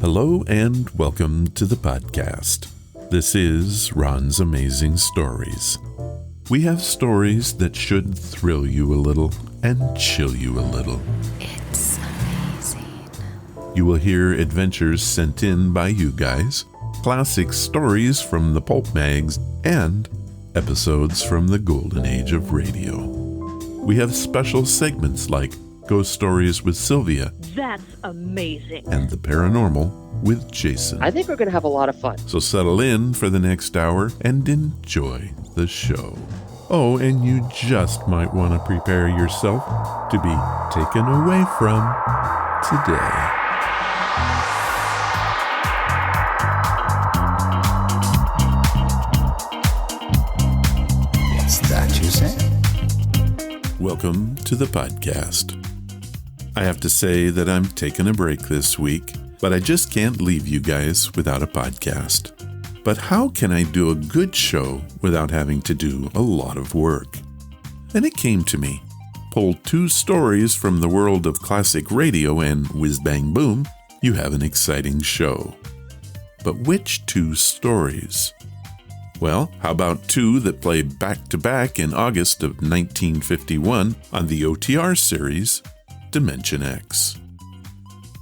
Hello and welcome to the podcast. This is Ron's Amazing Stories. We have stories that should thrill you a little and chill you a little. It's amazing. You will hear adventures sent in by you guys, classic stories from the pulp mags, and episodes from the golden age of radio. We have special segments like Ghost Stories with Sylvia. That's amazing. And the paranormal with Jason. I think we're going to have a lot of fun. So settle in for the next hour and enjoy the show. Oh, and you just might want to prepare yourself to be taken away from today. What's that you say? Welcome to the podcast. I have to say that I'm taking a break this week, but I just can't leave you guys without a podcast. But how can I do a good show without having to do a lot of work? And it came to me. Pull two stories from the world of classic radio and whiz bang boom, you have an exciting show. But which two stories? Well, how about two that play back to back in August of 1951 on the OTR series, Dimension X.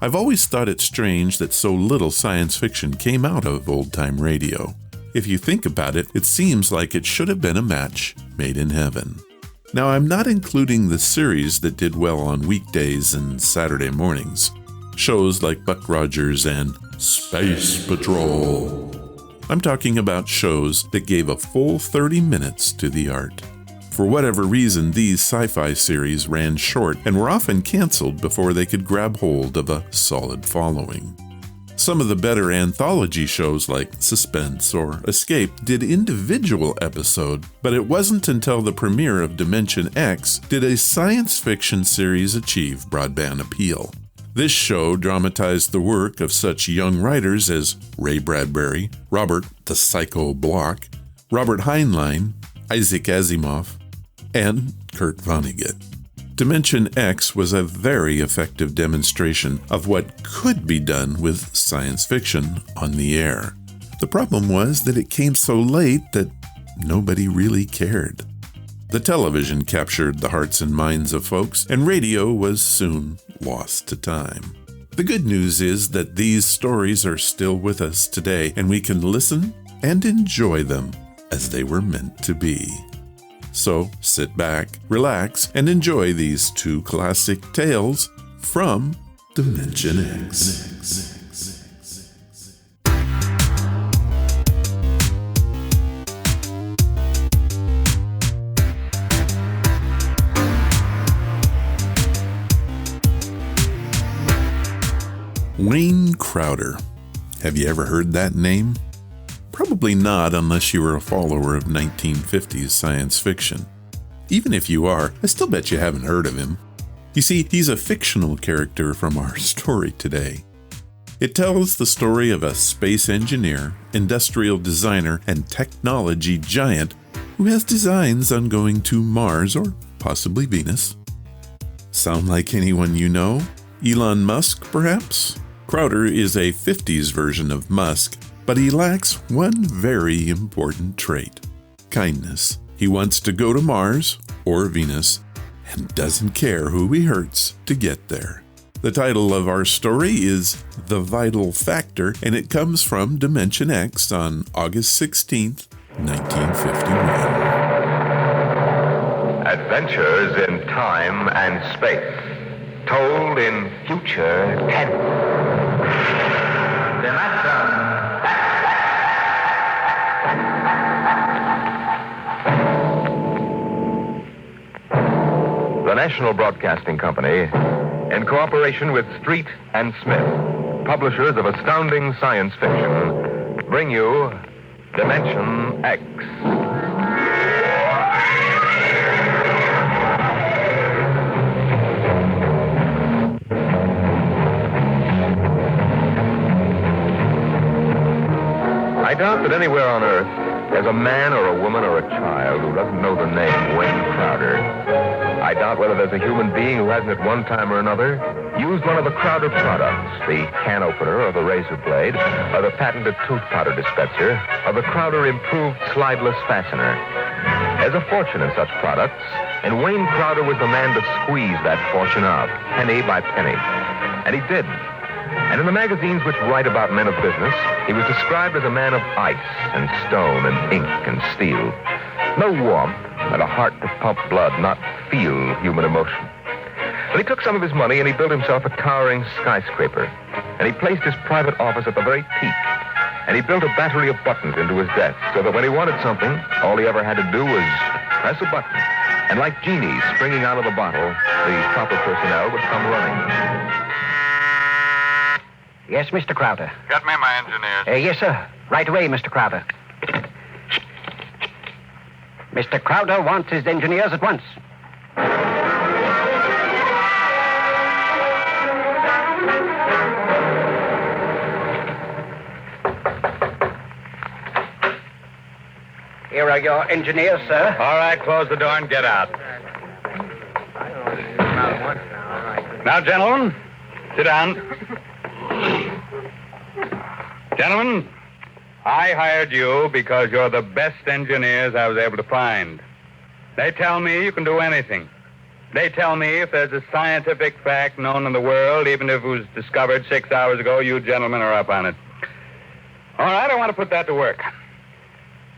I've always thought it strange that so little science fiction came out of old-time radio. If you think about it, it seems like it should have been a match made in heaven. Now, I'm not including the series that did well on weekdays and Saturday mornings. Shows like Buck Rogers and Space Patrol. I'm talking about shows that gave a full 30 minutes to the art. For whatever reason, these sci-fi series ran short and were often canceled before they could grab hold of a solid following. Some of the better anthology shows like Suspense or Escape did individual episodes, but it wasn't until the premiere of Dimension X did a science fiction series achieve broadband appeal. This show dramatized the work of such young writers as Ray Bradbury, Robert the Psycho Bloch, Robert Heinlein, Isaac Asimov, and Kurt Vonnegut. Dimension X was a very effective demonstration of what could be done with science fiction on the air. The problem was that it came so late that nobody really cared. The television captured the hearts and minds of folks, and radio was soon lost to time. The good news is that these stories are still with us today, and we can listen and enjoy them as they were meant to be. So sit back, relax, and enjoy these two classic tales from Dimension X. Wayne Crowder. Have you ever heard that name? Probably not unless you were a follower of 1950s science fiction. Even if you are, I still bet you haven't heard of him. You see, he's a fictional character from our story today. It tells the story of a space engineer, industrial designer, and technology giant who has designs on going to Mars or possibly Venus. Sound like anyone you know? Elon Musk, perhaps? Crowder is a 50s version of Musk, but he lacks one very important trait: kindness. He wants to go to Mars or Venus and doesn't care who he hurts to get there. The title of our story is The Vital Factor, and it comes from Dimension X on August 16th, 1951. Adventures in time and space, told in future tense. Dimension. The National Broadcasting Company, in cooperation with Street and Smith, publishers of astounding science fiction, bring you Dimension X. I doubt that anywhere on Earth there's a man or a woman or a child who doesn't know the name Wayne Crowder. I doubt whether there's a human being who hasn't at one time or another used one of the Crowder products, the can opener or the razor blade, or the patented tooth powder dispenser, or the Crowder improved slideless fastener. There's a fortune in such products, and Wayne Crowder was the man to squeeze that fortune out, penny by penny. And he did. And in the magazines which write about men of business, he was described as a man of ice and stone and ink and steel. No warmth, and a heart to pump blood, not feel human emotion. But he took some of his money and he built himself a towering skyscraper. And he placed his private office at the very peak. And he built a battery of buttons into his desk so that when he wanted something, all he ever had to do was press a button. And like genies springing out of the bottle, the proper personnel would come running. Yes, Mr. Crowder. Get me my engineers. Yes, sir. Right away, Mr. Crowder. Mr. Crowder wants his engineers at once. Here are your engineers, sir. All right, close the door and get out. Now, gentlemen, sit down. Gentlemen, I hired you because you're the best engineers I was able to find. They tell me you can do anything. They tell me if there's a scientific fact known in the world, even if it was discovered 6 hours ago, you gentlemen are up on it. All right, I want to put that to work.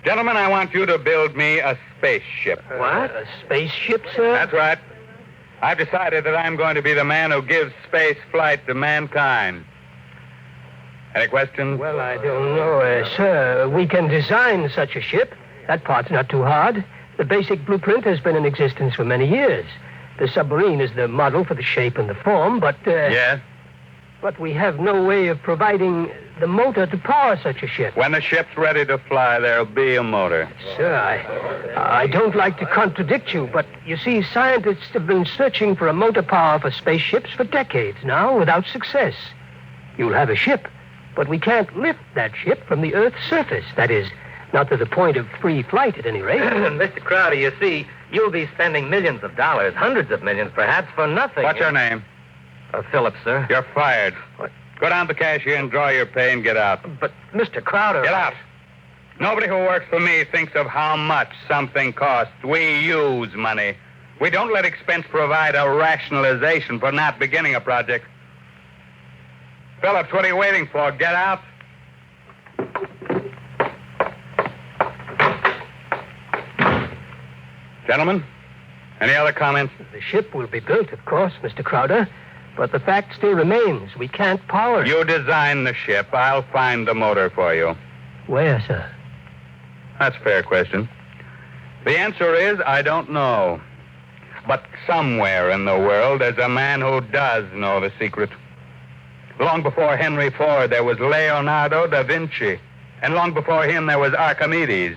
Gentlemen, I want you to build me a spaceship. What? A spaceship, sir? That's right. I've decided that I'm going to be the man who gives space flight to mankind. Any questions? Well, I don't know, sir. We can design such a ship. That part's not too hard. The basic blueprint has been in existence for many years. The submarine is the model for the shape and the form, but... Yes? But we have no way of providing the motor to power such a ship. When the ship's ready to fly, there'll be a motor. Sir, I don't like to contradict you, but you see, scientists have been searching for a motor power for spaceships for decades now without success. You'll have a ship, but we can't lift that ship from the Earth's surface. That is, not to the point of free flight, at any rate. Mr. Crowder, you see, you'll be spending millions of dollars, hundreds of millions perhaps, for nothing. What's your name? Phillips, sir. You're fired. What? Go down to the cashier and draw your pay and get out. But, Mr. Crowder... Get out. Nobody who works for me thinks of how much something costs. We use money. We don't let expense provide a rationalization for not beginning a project. Phillips, what are you waiting for? Get out. Gentlemen, any other comments? The ship will be built, of course, Mr. Crowder. But the fact still remains. We can't power it. You design the ship. I'll find the motor for you. Where, sir? That's a fair question. The answer is, I don't know. But somewhere in the world, there's a man who does know the secret. Long before Henry Ford, there was Leonardo da Vinci. And long before him, there was Archimedes.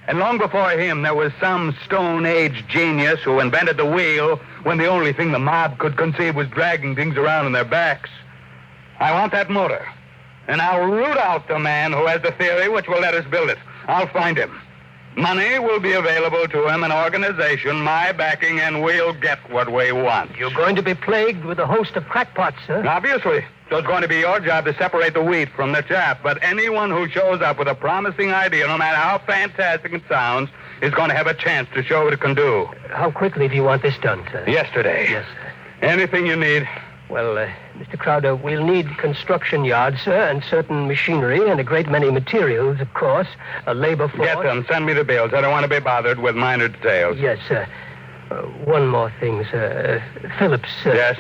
And long before him, there was some Stone Age genius who invented the wheel when the only thing the mob could conceive was dragging things around on their backs. I want that motor. And I'll root out the man who has the theory which will let us build it. I'll find him. Money will be available to him, an organization, my backing, and we'll get what we want. You're going to be plagued with a host of crackpots, sir. Obviously. So it's going to be your job to separate the wheat from the chaff. But anyone who shows up with a promising idea, no matter how fantastic it sounds, is going to have a chance to show what it can do. How quickly do you want this done, sir? Yesterday. Yes, sir. Anything you need. Well, Mr. Crowder, we'll need construction yards, sir, and certain machinery, and a great many materials, of course. A labor force. Get them. Send me the bills. I don't want to be bothered with minor details. Yes, sir. One more thing, sir. Phillips, sir. Yes?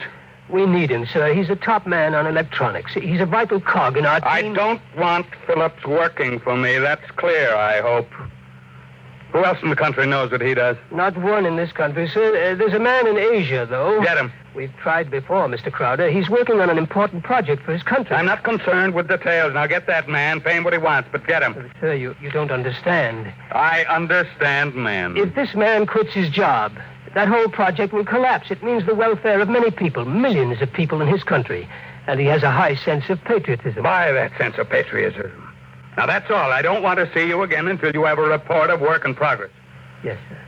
We need him, sir. He's a top man on electronics. He's a vital cog in our team. I don't want Phillips working for me. That's clear, I hope. Who else in the country knows what he does? Not one in this country, sir. There's a man in Asia, though. Get him. We've tried before, Mr. Crowder. He's working on an important project for his country. I'm not concerned with details. Now get that man, pay him what he wants, but get him. Sir, you don't understand. I understand, man. If this man quits his job, that whole project will collapse. It means the welfare of many people, millions of people in his country. And he has a high sense of patriotism. By that sense of patriotism. Now, that's all. I don't want to see you again until you have a report of work in progress. Yes, sir.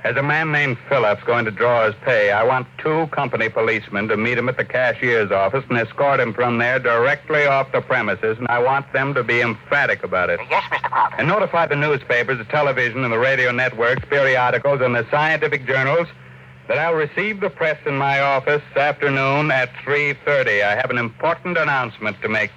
As a man named Phillips going to draw his pay, I want 2 company policemen to meet him at the cashier's office and escort him from there directly off the premises, and I want them to be emphatic about it. Yes, Mr. Crowder. And notify the newspapers, the television, and the radio networks, periodicals, and the scientific journals that I'll receive the press in my office this afternoon at 3:30. I have an important announcement to make.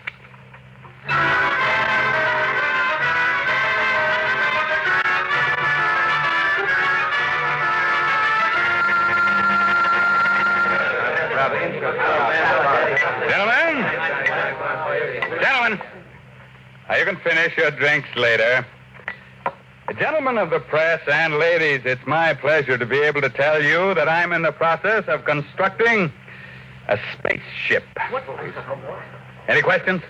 Gentlemen, now you can finish your drinks later. Gentlemen of the press and ladies, it's my pleasure to be able to tell you that I'm in the process of constructing a spaceship. Any questions?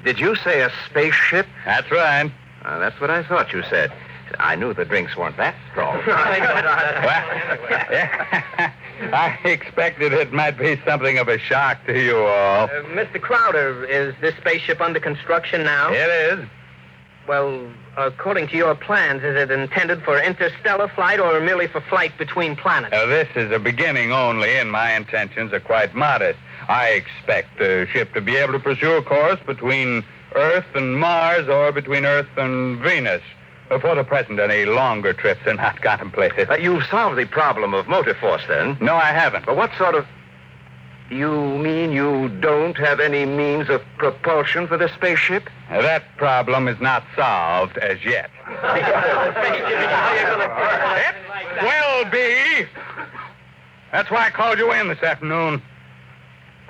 Did you say a spaceship? That's right. That's what I thought you said. I knew the drinks weren't that strong. Well, yeah, I expected it might be something of a shock to you all. Mr. Crowder, is this spaceship under construction now? It is. Well, according to your plans, is it intended for interstellar flight or merely for flight between planets? This is a beginning only, and my intentions are quite modest. I expect the ship to be able to pursue a course between Earth and Mars or between Earth and Venus. For the present, any longer trips are not contemplated. You've solved the problem of motive force, then? No, I haven't. But what sort of... You mean you don't have any means of propulsion for this spaceship? That problem is not solved as yet. It will be. That's why I called you in this afternoon.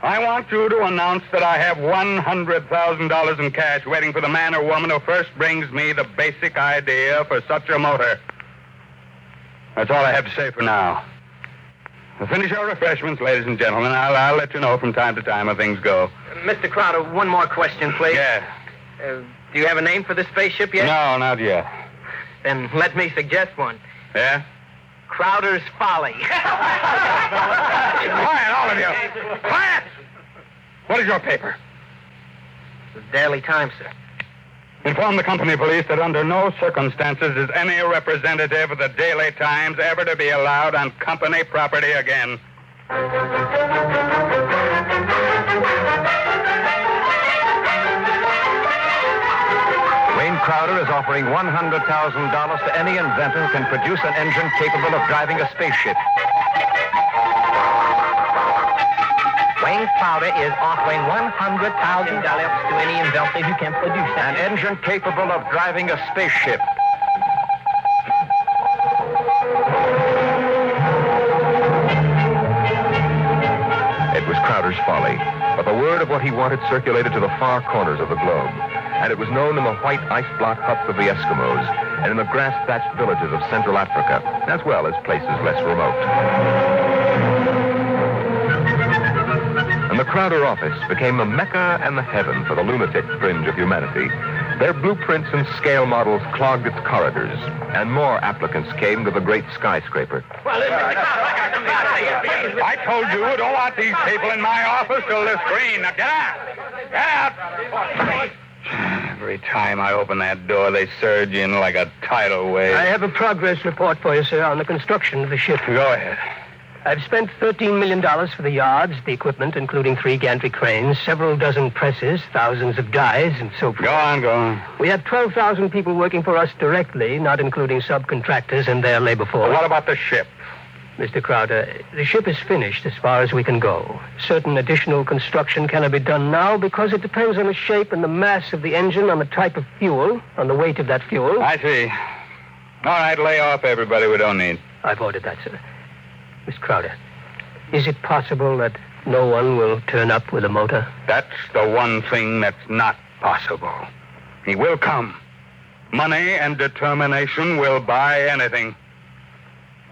I want you to announce that I have $100,000 in cash waiting for the man or woman who first brings me the basic idea for such a motor. That's all I have to say for now. Finish your refreshments, ladies and gentlemen. I'll let you know from time to time how things go. Mr. Crowder, one more question, please. Yeah. Do you have a name for the spaceship yet? No, not yet. Then let me suggest one. Yeah? Crowder's Folly. Quiet, all of you. Quiet! What is your paper? The Daily Times, sir. Inform the company police that under no circumstances is any representative of the Daily Times ever to be allowed on company property again. Wayne Crowder is offering $100,000 to any inventor who can produce an engine capable of driving a spaceship. Wayne Crowder is offering $100,000 to any inventor who can produce An engine capable of driving a spaceship. It was Crowder's Folly, but the word of what he wanted circulated to the far corners of the globe, and it was known in the white ice-block huts of the Eskimos and in the grass-thatched villages of Central Africa, as well as places less remote. And the Crowder office became the Mecca and the heaven for the lunatic fringe of humanity. Their blueprints and scale models clogged its corridors, and more applicants came to the great skyscraper. I told you, don't want these people in my office till this green. Now get out! Get out! Every time I open that door, they surge in like a tidal wave. I have a progress report for you, sir, on the construction of the ship. Go ahead. I've spent $13 million for the yards, the equipment, including 3 gantry cranes, several dozen presses, thousands of dies, and so forth. Go on. We have 12,000 people working for us directly, not including subcontractors and their labor force. Well, what about the ship? Mr. Crowder, the ship is finished as far as we can go. Certain additional construction cannot be done now because it depends on the shape and the mass of the engine, on the type of fuel, on the weight of that fuel. I see. All right, lay off everybody we don't need. I've ordered that, sir. Miss Crowder, is it possible that no one will turn up with a motor? That's the one thing that's not possible. He will come. Money and determination will buy anything.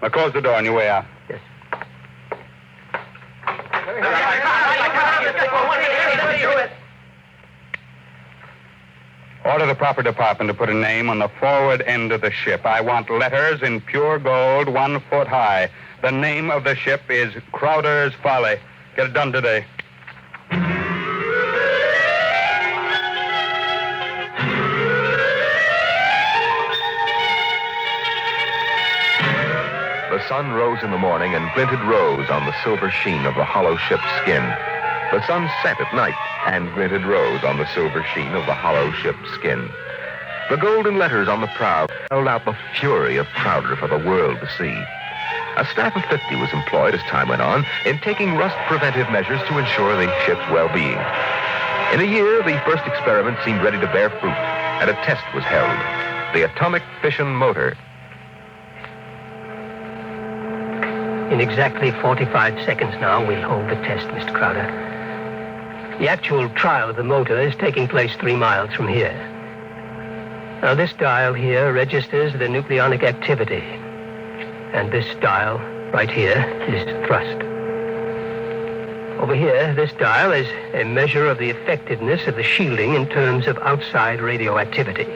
Now close the door on your way out. Yes. Order the proper department to put a name on the forward end of the ship. I want letters in pure gold 1 foot high. The name of the ship is Crowder's Folly. Get it done today. The sun rose in the morning and glinted rose on the silver sheen of the hollow ship's skin. The sun set at night and glinted rose on the silver sheen of the hollow ship's skin. The golden letters on the prow held out the fury of Crowder for the world to see. A staff of 50 was employed as time went on in taking rust preventive measures to ensure the ship's well-being. In a year, the first experiment seemed ready to bear fruit, and a test was held. The atomic fission motor. In exactly 45 seconds now, we'll hold the test, Mr. Crowder. The actual trial of the motor is taking place 3 miles from here. Now, this dial here registers the nucleonic activity. And this dial, right here, is thrust. Over here, this dial is a measure of the effectiveness of the shielding in terms of outside radioactivity.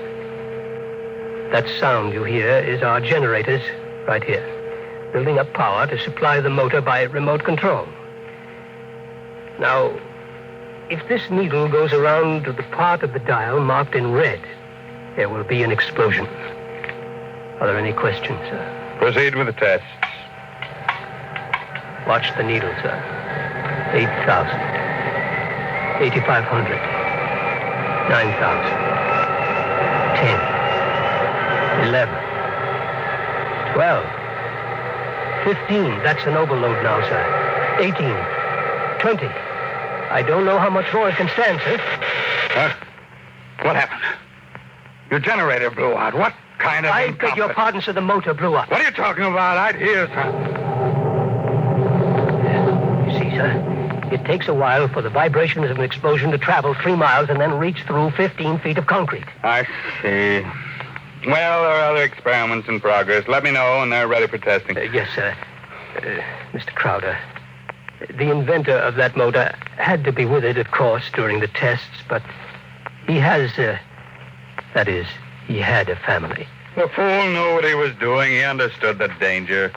That sound you hear is our generators, right here, building up power to supply the motor by remote control. Now, if this needle goes around to the part of the dial marked in red, there will be an explosion. Are there any questions, sir? Proceed with the tests. Watch the needle, sir. 8,000. 8,500. 9,000. 10. 11. 12. 15. That's an overload now, sir. 18. 20. I don't know how much more it can stand, sir. Huh? What happened? Your generator blew out. What kind of... I beg your pardon, sir. The motor blew up. What are you talking about? I'd hear, sir. You see, sir, it takes a while for the vibrations of an explosion to travel 3 miles and then reach through 15 feet of concrete. I see. Well, there are other experiments in progress. Let me know when they're ready for testing. Yes, sir. Mr. Crowder, the inventor of that motor had to be with it, of course, during the tests, but he has, that is, he had a family. The fool knew what he was doing. He understood the danger.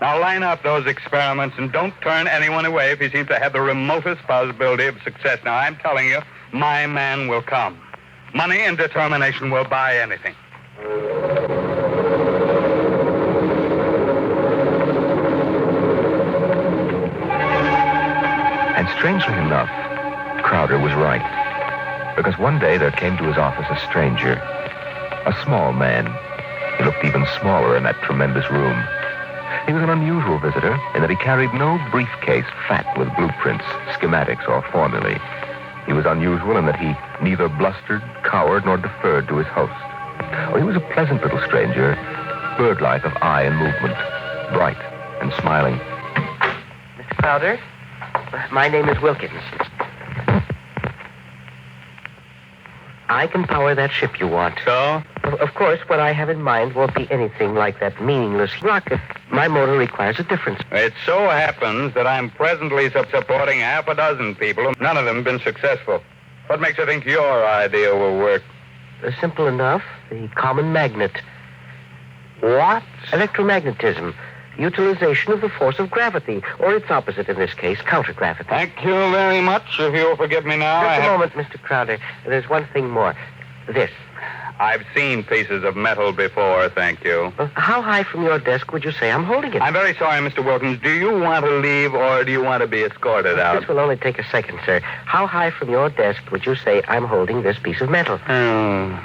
Now line up those experiments and don't turn anyone away if he seems to have the remotest possibility of success. Now, I'm telling you, my man will come. Money and determination will buy anything. And strangely enough, Crowder was right. Because one day there came to his office a stranger, a small man. He looked even smaller in that tremendous room. He was an unusual visitor in that he carried no briefcase fat with blueprints, schematics, or formulae. He was unusual in that he neither blustered, cowered, nor deferred to his host. Oh, he was a pleasant little stranger, bird-like of eye and movement, bright and smiling. Mr. Crowder, my name is Wilkins. I can power that ship you want. So? Of course, what I have in mind won't be anything like that meaningless rocket. My motor requires a difference. It so happens that I'm presently supporting half a dozen people. None of them have been successful. What makes you think your idea will work? Simple enough. The common magnet. What? Electromagnetism. Utilization of the force of gravity, or its opposite in this case, countergravity. Thank you very much. If you'll forgive me now. Just a moment, Mr. Crowder. There's one thing more. This. I've seen pieces of metal before, thank you. How high from your desk would you say I'm holding it? I'm very sorry, Mr. Wilkins. Do you want to leave or do you want to be escorted out? This will only take a second, sir. How high from your desk would you say I'm holding this piece of metal? A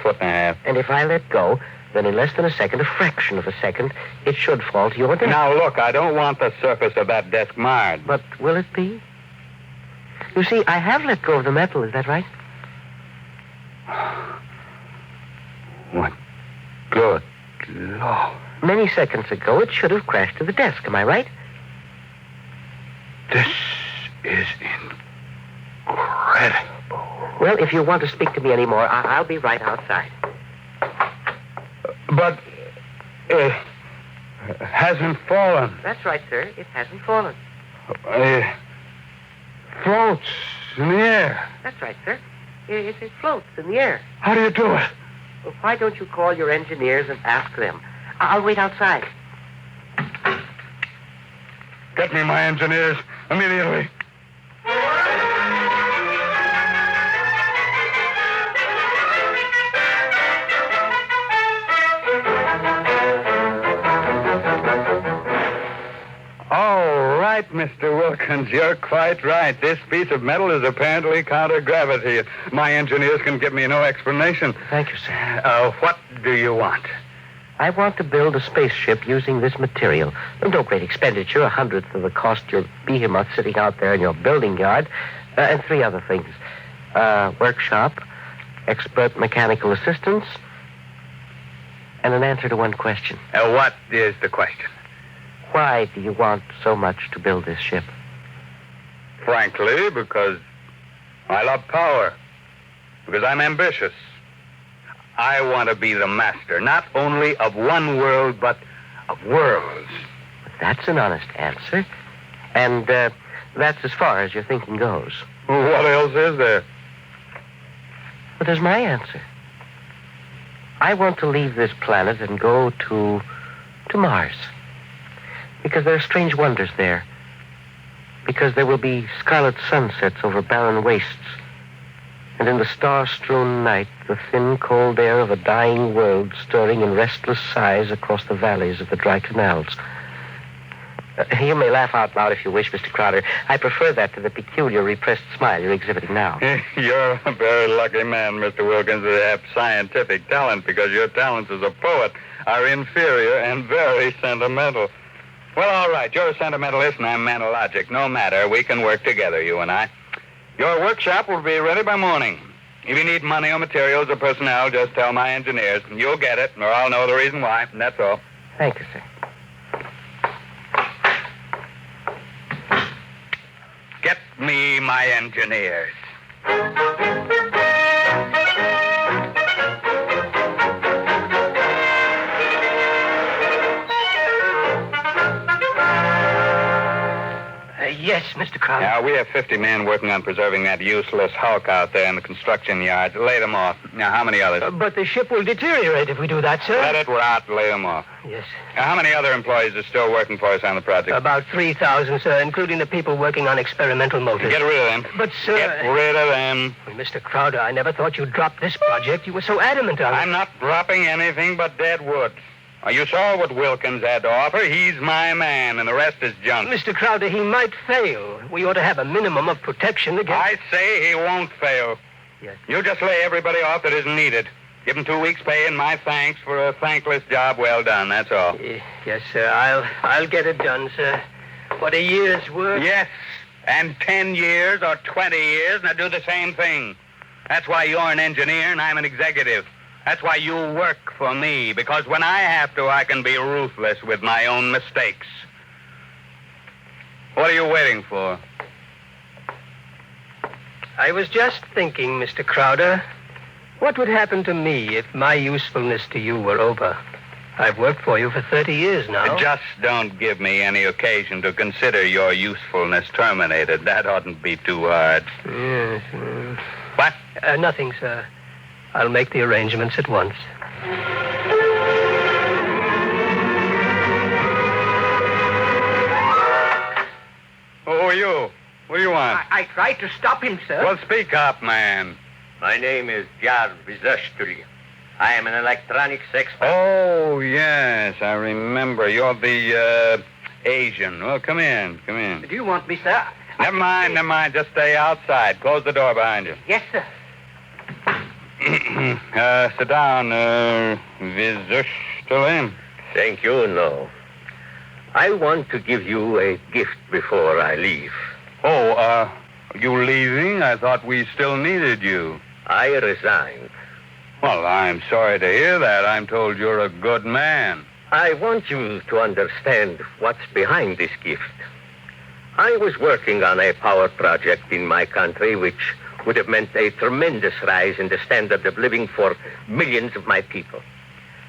foot and a half. And if I let go, then in less than a second, a fraction of a second, it should fall to your desk. Now, look, I don't want the surface of that desk marred. But will it be? You see, I have let go of the metal, is that right? What good Lord. Many seconds ago, it should have crashed to the desk, am I right? This is incredible. Well, if you want to speak to me anymore, I'll be right outside. But it hasn't fallen. That's right, sir. It hasn't fallen. It floats in the air. That's right, sir. It floats in the air. How do you do it? Well, why don't you call your engineers and ask them? I'll wait outside. Get me my engineers immediately. right, Mr. Wilkins. You're quite right. This piece of metal is apparently counter-gravity. My engineers can give me no explanation. Thank you, sir. What do you want? I want to build a spaceship using this material. No great expenditure, 1/100th of the cost your behemoth sitting out there in your building yard, and 3 other things. Workshop, expert mechanical assistance, and an answer to one question. What is the question? Why do you want so much to build this ship? Frankly, because I love power. Because I'm ambitious. I want to be the master, not only of one world, but of worlds. That's an honest answer. And that's as far as your thinking goes. What else is there? But there's my answer. I want to leave this planet and go to Mars. Because there are strange wonders there. Because there will be scarlet sunsets over barren wastes. And in the star-strewn night, the thin, cold air of a dying world stirring in restless sighs across the valleys of the dry canals. You may laugh out loud if you wish, Mr. Crowder. I prefer that to the peculiar, repressed smile you're exhibiting now. You're a very lucky man, Mr. Wilkins, to have scientific talent, because your talents as a poet are inferior and very sentimental. Well, all right, you're a sentimentalist and I'm mentalogic. No matter, we can work together, you and I. Your workshop will be ready by morning. If you need money or materials or personnel, just tell my engineers. You'll get it, or I'll know the reason why, and that's all. Thank you, sir. Get me my engineers. Yes, Mr. Crowder. Now, we have 50 men working on preserving that useless hulk out there in the construction yards. Lay them off. Now, how many others? But the ship will deteriorate if we do that, sir. Let it rot. Lay them off. Yes. Now, how many other employees are still working for us on the project? About 3,000, sir, including the people working on experimental motors. Get rid of them. But, sir... Get rid of them. Well, Mr. Crowder, I never thought you'd drop this project. You were so adamant on it. I'm not dropping anything but dead wood. You saw what Wilkins had to offer. He's my man, and the rest is junk. Mr. Crowder, he might fail. We ought to have a minimum of protection against... I say he won't fail. Yes. You just lay everybody off that isn't needed. Give him 2 weeks' pay and my thanks for a thankless job well done, that's all. Yes, sir. I'll get it done, sir. What, a year's work? Yes, and 10 years or 20 years, now do the same thing. That's why you're an engineer and I'm an executive. That's why you work for me, because when I have to, I can be ruthless with my own mistakes. What are you waiting for? I was just thinking, Mr. Crowder, what would happen to me if my usefulness to you were over? I've worked for you for 30 years now. Just don't give me any occasion to consider your usefulness terminated. That oughtn't be too hard. Yes. What? Nothing, sir. I'll make the arrangements at once. Who are you? What do you want? I tried to stop him, sir. Well, speak up, man. My name is Jarvisastri. I am an electronics expert. Oh, yes, I remember. You're the, Asian. Well, come in. Do you want me, sir? Never mind. Just stay outside. Close the door behind you. Yes, sir. Sit down, Visustoli. Thank you, no. I want to give you a gift before I leave. Oh, you leaving? I thought we still needed you. I resigned. Well, I'm sorry to hear that. I'm told you're a good man. I want you to understand what's behind this gift. I was working on a power project in my country which would have meant a tremendous rise in the standard of living for millions of my people.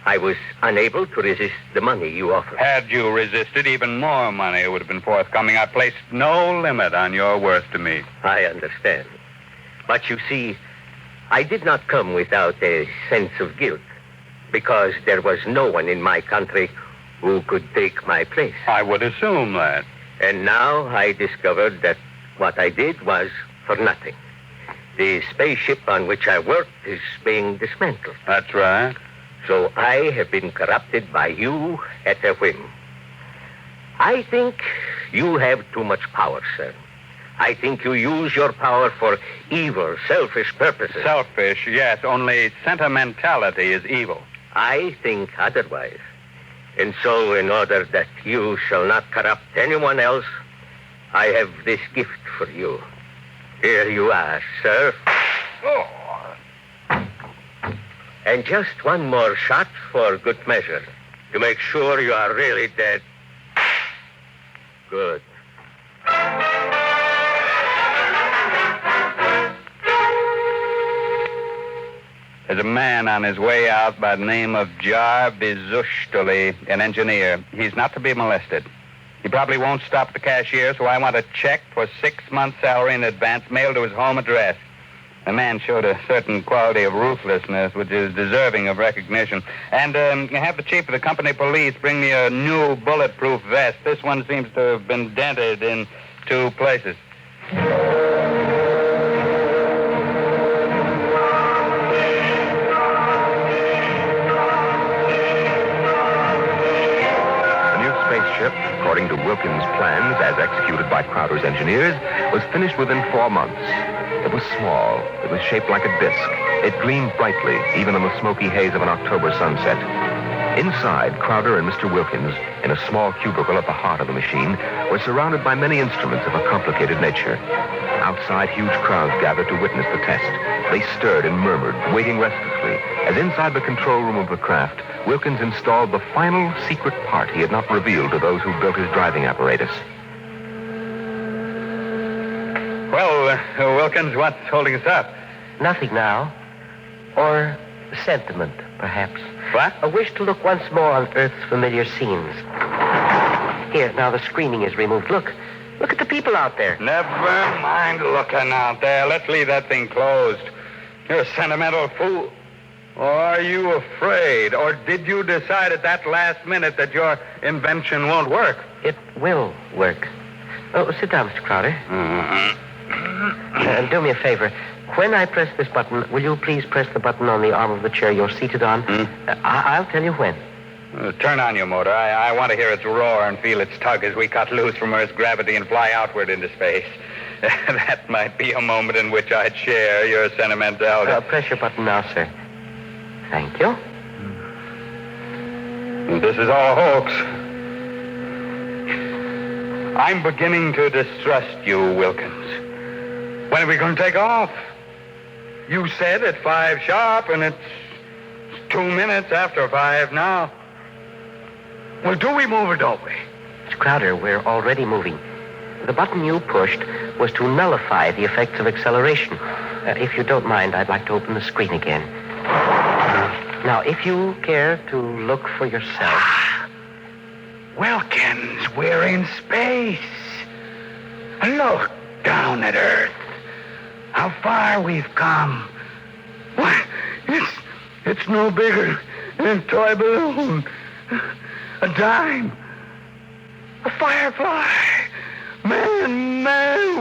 I was unable to resist the money you offered. Had you resisted, even more money would have been forthcoming. I placed no limit on your worth to me. I understand. But you see, I did not come without a sense of guilt, because there was no one in my country who could take my place. I would assume that. And now I discovered that what I did was for nothing. The spaceship on which I worked is being dismantled. That's right. So I have been corrupted by you at a whim. I think You have too much power, sir. I think you use your power for evil, selfish purposes. Selfish, yes, only sentimentality is evil. I think otherwise. And so, in order that you shall not corrupt anyone else, I have this gift for you. Here you are, sir. Oh. And just one more shot for good measure, to make sure you are really dead. Good. There's a man on his way out by the name of Bizustoli, an engineer. He's not to be molested. He probably won't stop at the cashier, so I want a check for 6 months' salary in advance mailed to his home address. The man showed a certain quality of ruthlessness, which is deserving of recognition. And have the chief of the company police bring me a new bulletproof vest. This one seems to have been dented in 2 places. According to Wilkins' plans, as executed by Crowder's engineers, was finished within 4 months. It was small. It was shaped like a disc. It gleamed brightly, even in the smoky haze of an October sunset. Inside, Crowder and Mr. Wilkins, in a small cubicle at the heart of the machine, were surrounded by many instruments of a complicated nature. Outside, huge crowds gathered to witness the test. They stirred and murmured, waiting restlessly, as inside the control room of the craft, Wilkins installed the final secret part he had not revealed to those who built his driving apparatus. Well, Wilkins, what's holding us up? Nothing now. Or sentiment, perhaps. What? A wish to look once more on Earth's familiar scenes. Here, now the screening is removed. Look at the people out there. Never mind looking out there. Let's leave that thing closed. You're a sentimental fool. Or are you afraid? Or did you decide at that last minute that your invention won't work? It will work. Oh, sit down, Mr. Crowder. And do me a favor. When I press this button, will you please press the button on the arm of the chair you're seated on? I'll tell you when. Turn on your motor. I want to hear its roar and feel its tug as we cut loose from Earth's gravity and fly outward into space. That might be a moment in which I'd share your sentimentality. Press your button now, sir. Thank you. This is all a hoax. I'm beginning to distrust you, Wilkins. When are we going to take off? You said at 5 sharp, and it's 2 minutes after 5 now. Well, do we move or don't we? Mr. Crowder, we're already moving. The button you pushed was to nullify the effects of acceleration. If you don't mind, I'd like to open the screen again. Now, if you care to look for yourself... Wilkins, we're in space. Look down at Earth. How far we've come. Why, it's no bigger than a toy balloon. A dime. A firefly. Man,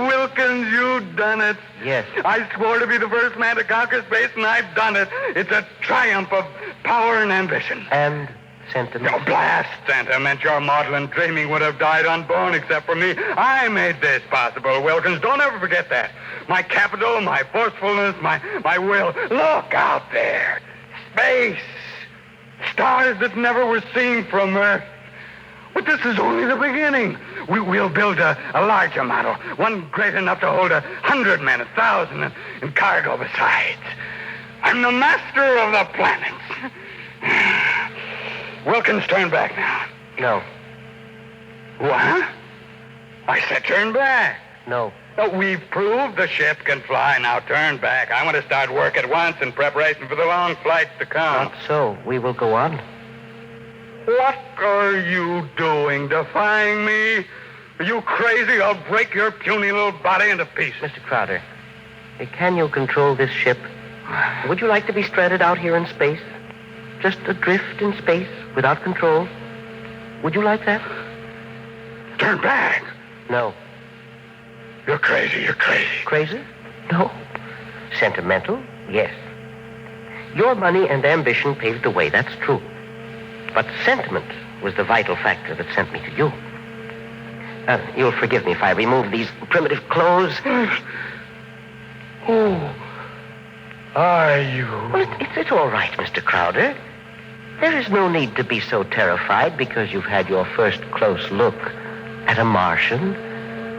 Wilkins, you've done it. Yes. I swore to be the first man to conquer space, and I've done it. It's a triumph of power and ambition. And sentiment. No, blast sentiment. Your maudlin dreaming would have died unborn except for me. I made this possible, Wilkins. Don't ever forget that. My capital, my forcefulness, my will. Look out there. Space. Stars that never were seen from Earth. But this is only the beginning. We'll build a larger model, one great enough to hold 100 men, 1,000, and cargo besides. I'm the master of the planets. Wilkins, turn back now. No. What? I said turn back. No. We've proved the ship can fly. Now turn back. I want to start work at once in preparation for the long flights to come. Not so. We will go on. What are you doing, defying me? Are you crazy? I'll break your puny little body into pieces. Mr. Crowder, can you control this ship? Would you like to be stranded out here in space? Just adrift in space without control? Would you like that? Turn back. No. You're crazy. Crazy? No. Sentimental? Yes. Your money and ambition paved the way, that's true. But sentiment was the vital factor that sent me to you. You'll forgive me if I remove these primitive clothes. Who are you? Well, it's all right, Mr. Crowder. There is no need to be so terrified because you've had your first close look at a Martian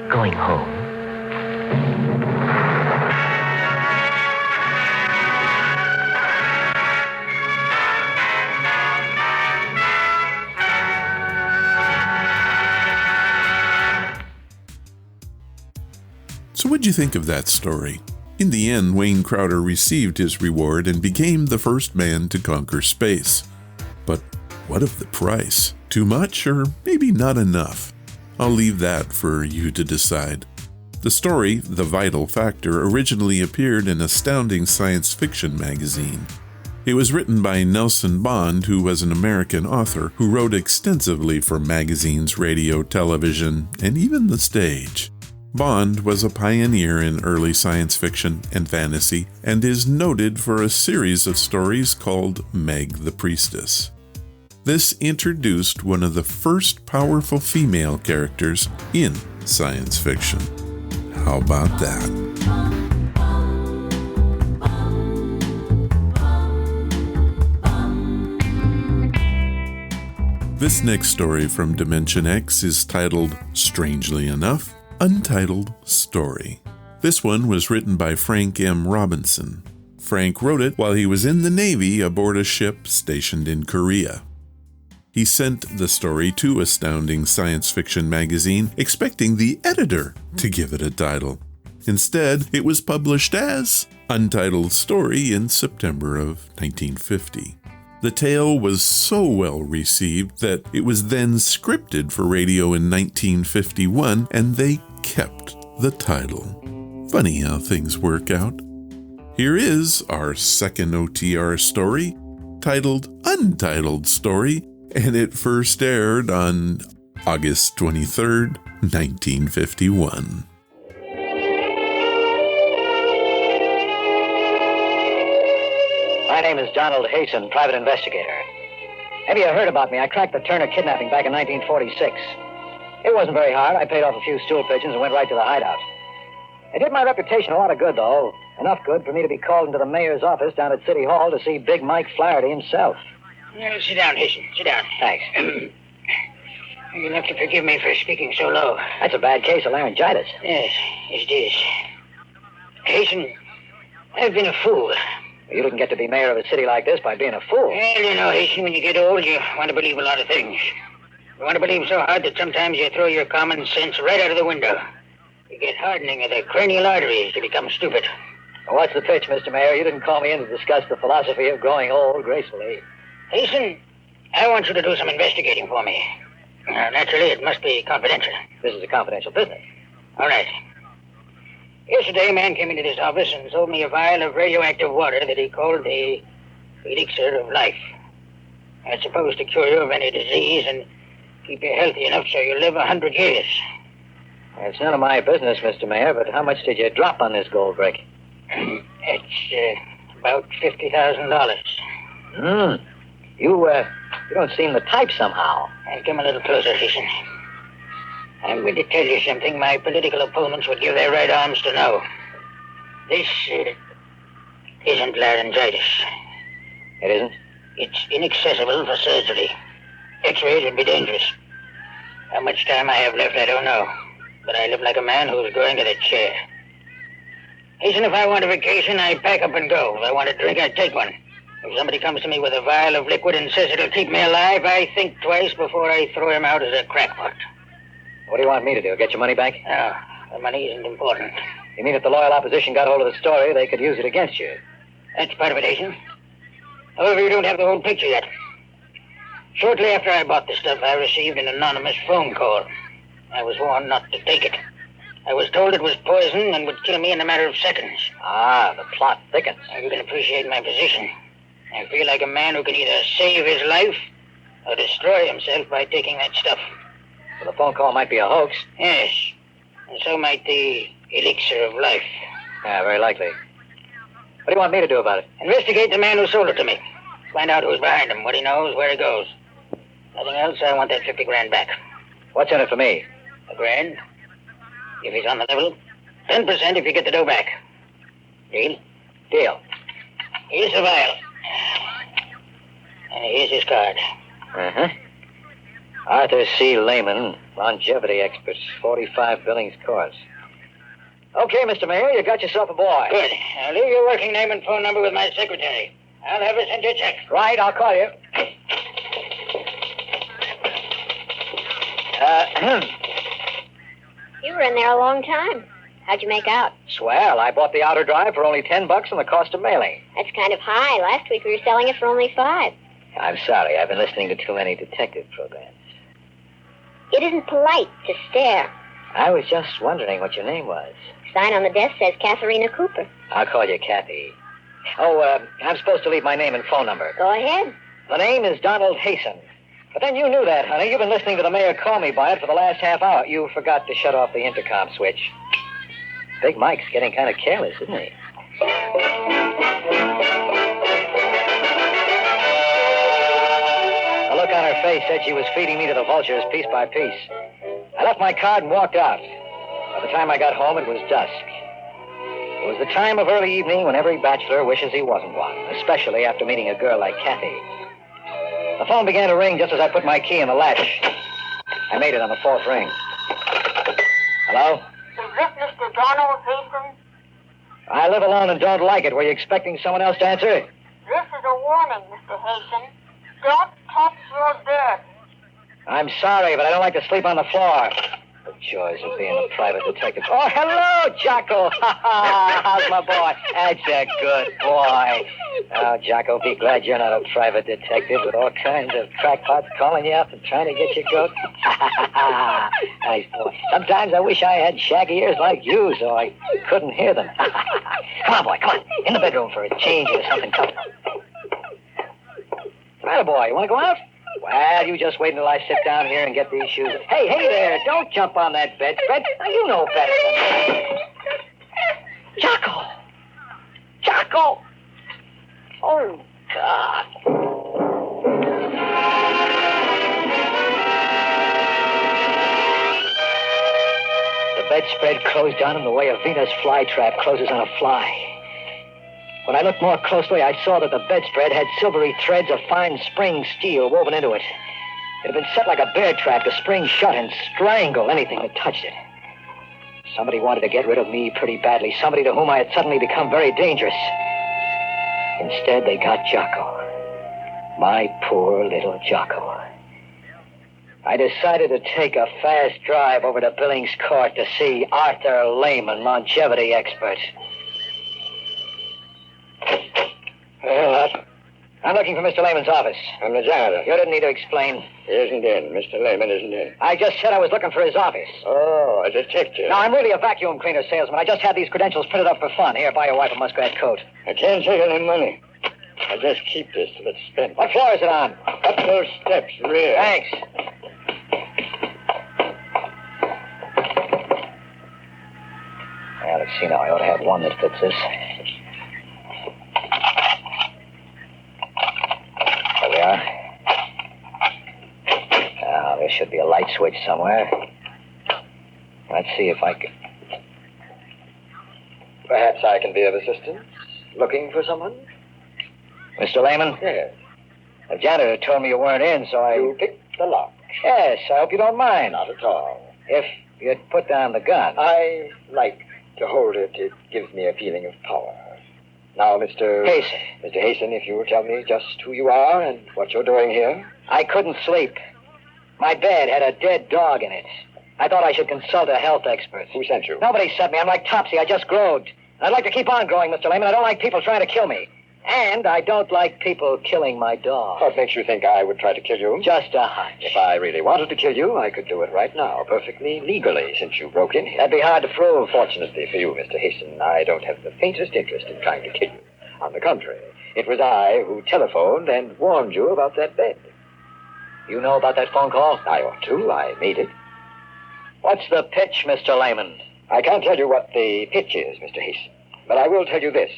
going home. So what'd you think of that story? In the end, Wayne Crowder received his reward and became the first man to conquer space. But what of the price? Too much or maybe not enough? I'll leave that for you to decide. The story, The Vital Factor, originally appeared in Astounding Science Fiction magazine. It was written by Nelson Bond, who was an American author who wrote extensively for magazines, radio, television, and even the stage. Bond was a pioneer in early science fiction and fantasy and is noted for a series of stories called Meg the Priestess. This introduced one of the first powerful female characters in science fiction. How about that? This next story from Dimension X is titled, strangely enough, Untitled Story. This one was written by Frank M. Robinson. Frank wrote it while he was in the Navy aboard a ship stationed in Korea. He sent the story to Astounding Science Fiction magazine, expecting the editor to give it a title. Instead, it was published as Untitled Story in September of 1950. The tale was so well received that it was then scripted for radio in 1951, and they kept the title. Funny how things work out. Here is our second OTR story, titled Untitled Story, and it first aired on August 23rd, 1951. My name is Donald Hasen, private investigator. Maybe you heard about me. I cracked the Turner kidnapping back in 1946. It wasn't very hard. I paid off a few stool pigeons and went right to the hideout. It did my reputation a lot of good, though. Enough good for me to be called into the mayor's office down at City Hall to see Big Mike Flaherty himself. Well, sit down, Hasen. Sit down. Thanks. You'll have to forgive me for speaking so low. That's a bad case of laryngitis. Yes, it is. Hasen, I've been a fool. You didn't get to be mayor of a city like this by being a fool. Well, you know, Hasen, when you get old, you want to believe a lot of things. You want to believe so hard that sometimes you throw your common sense right out of the window. You get hardening of the cranial arteries to become stupid. Well, what's the pitch, Mr. Mayor? You didn't call me in to discuss the philosophy of growing old gracefully. Hasen, I want you to do some investigating for me. Naturally, it must be confidential. This is a confidential business. All right. Yesterday, a man came into this office and sold me a vial of radioactive water that he called the elixir of life. It's supposed to cure you of any disease and keep you healthy enough so you live 100 years. It's none of my business, Mr. Mayor, but how much did you drop on this gold brick? It's about $50,000. You don't seem the type somehow. Come a little closer, Hasen. I'm going to tell you something my political opponents would give their right arms to know. This isn't laryngitis. It isn't? It's inaccessible for surgery. X-rays would be dangerous. How much time I have left, I don't know. But I live like a man who's going to the chair. Hasen, if I want a vacation, I pack up and go. If I want a drink, I take one. If somebody comes to me with a vial of liquid and says it'll keep me alive, I think twice before I throw him out as a crackpot. What do you want me to do? Get your money back? No, the money isn't important. You mean if the loyal opposition got hold of the story, they could use it against you? That's part of it, Hasen. However, you don't have the whole picture yet. Shortly after I bought the stuff, I received an anonymous phone call. I was warned not to take it. I was told it was poison and would kill me in a matter of seconds. Ah, the plot thickens. You can appreciate my position. I feel like a man who can either save his life or destroy himself by taking that stuff. Well, the phone call might be a hoax. Yes, and so might the elixir of life. Yeah, very likely. What do you want me to do about it? Investigate the man who sold it to me. Find out who's behind him, what he knows, where he goes. Nothing else, I want that 50 grand back. What's in it for me? $1,000. If he's on the level, 10% if you get the dough back. Deal? Deal. Here's the vial. And here's his card. Uh-huh. Arthur C. Lehman, longevity expert, 45 Billings course. Okay, Mr. Mayor, you got yourself a boy. Good. Now leave your working name and phone number with my secretary. I'll have her send you a check. Right, I'll call you. You were in there a long time. How'd you make out? Swell, I bought the outer drive for only $10 and the cost of mailing. That's kind of high. Last week we were selling it for only $5. I'm sorry, I've been listening to too many detective programs. It isn't polite to stare. I was just wondering what your name was. Sign on the desk says Katharina Cooper. I'll call you Kathy. Oh, I'm supposed to leave my name and phone number. Go ahead. The name is Donald Hasen. But then you knew that, honey. You've been listening to the mayor call me by it for the last half hour. You forgot to shut off the intercom switch. Big Mike's getting kind of careless, isn't he? The look on her face said she was feeding me to the vultures piece by piece. I left my card and walked out. By the time I got home, it was dusk. It was the time of early evening when every bachelor wishes he wasn't one, especially after meeting a girl like Kathy. The phone began to ring just as I put my key in the latch. I made it on the fourth ring. Hello? Is this Mr. Donald Hasen? I live alone and don't like it. Were you expecting someone else to answer? This is a warning, Mr. Hasen. Don't touch your bed. I'm sorry, but I don't like to sleep on the floor. The joys of being a private detective. Oh, hello, Jocko. How's my boy? That's a good boy. Oh, Jocko, be glad you're not a private detective with all kinds of crackpots calling you up and trying to get your goat. Nice boy. Sometimes I wish I had shaggy ears like you so I couldn't hear them. Come on, boy, come on. In the bedroom for a change or something coming. Matter, boy, you want to go out? Well, you just wait until I sit down here and get these shoes. Hey there, don't jump on that bedspread. Now, you know better than that. Jocko! Jocko! Oh, God. The bedspread closed on him the way a Venus flytrap closes on a fly. When I looked more closely, I saw that the bedspread had silvery threads of fine spring steel woven into it. It had been set like a bear trap to spring shut and strangle anything that touched it. Somebody wanted to get rid of me pretty badly, somebody to whom I had suddenly become very dangerous. Instead, they got Jocko. My poor little Jocko. I decided to take a fast drive over to Billings Court to see Arthur Lehman, longevity expert. What? I'm looking for Mr. Lehman's office. I'm the janitor. You didn't need to explain. He isn't in. Mr. Lehman isn't in. I just said I was looking for his office. Oh, a detective. No, I'm really a vacuum cleaner salesman. I just had these credentials printed up for fun. Here, buy your wife a muskrat coat. I can't take any money. I'll just keep this till it's spent. What floor is it on? Up those steps, rear. Thanks. Well, let's see now. I ought to have one that fits this. There we are. Now, there should be a light switch somewhere. Let's see if I can... Perhaps I can be of assistance. Looking for someone? Mr. Lehman? Yes. The janitor told me you weren't in, so I... You picked the lock. Yes, I hope you don't mind. Not at all. If you'd put down the gun. I like to hold it. It gives me a feeling of power. Now, Mr. Hasen. Mr. Hasen, if you will tell me just who you are and what you're doing here. I couldn't sleep. My bed had a dead dog in it. I thought I should consult a health expert. Who sent you? Nobody sent me. I'm like Topsy. I just growed. I'd like to keep on growing, Mr. Lehman. I don't like people trying to kill me. And I don't like people killing my dog. What makes you think I would try to kill you? Just a hunch. If I really wanted to kill you, I could do it right now, perfectly legally, since you broke in here. That'd be hard to prove. Fortunately for you, Mr. Hasen, I don't have the faintest interest in trying to kill you. On the contrary, it was I who telephoned and warned you about that bed. You know about that phone call? I ought to. I made it. What's the pitch, Mr. Lehman? I can't tell you what the pitch is, Mr. Hasen, but I will tell you this.